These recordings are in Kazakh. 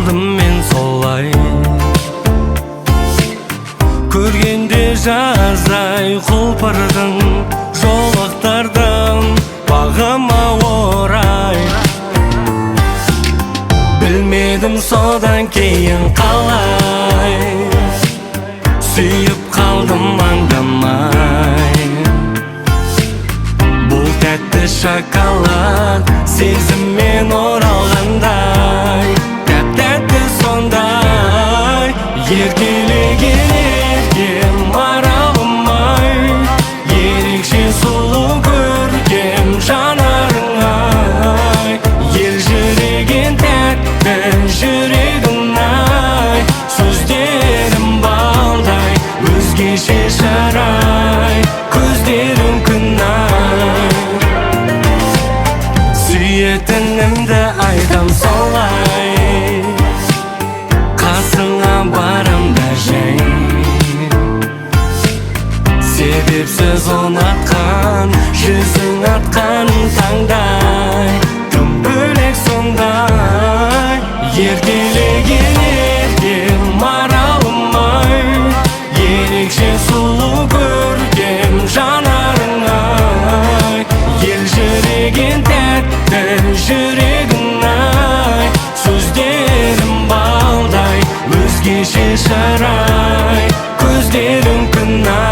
қалдым мен солай. Көргенде жаздай құлпырдың жолақтардан бағыма орай. Білмедім содан кейін қалай, сүйіп қалдым аңдамай. Бұл тәтті шоколад сезіммен оралғандай, тәп-тәтті сондай. Еркелеген еркем маралым-ай, ерекше сұлу көркем жанарың-ай. Елжіреген тәтті жүрегім-ай, сөздерім балдай, өзгеше шарай, көздерің күн-ай. Сүйетінімді айтам солай, қасыңа барам да жай. Себепсіз ұнатқан, жүзің атқан таңдай, тым бөлек сондай. Еркелеген еркем маралым-ай, ерекше сұлу көркем жанарың-ай. Елжіреген тәтті жүрегің-ай, сөздерім балдай, өзгеше шарай, көздерің күн-ай.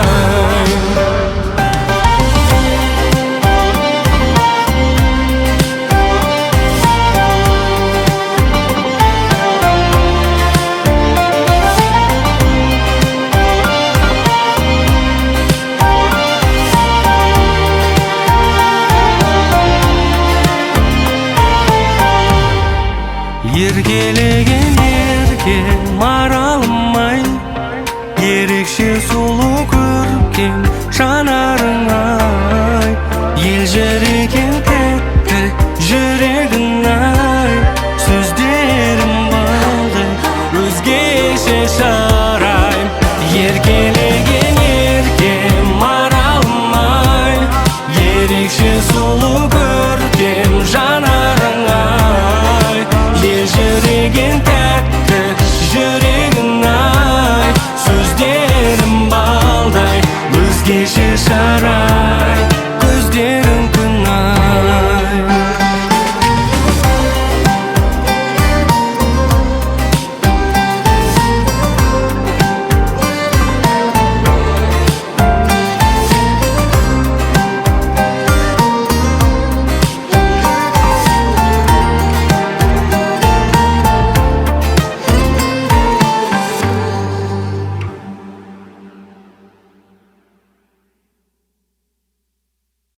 Еркелеген еркем маралым-ай, ерекше сұлу көркем жанарың-ай. Елжіреген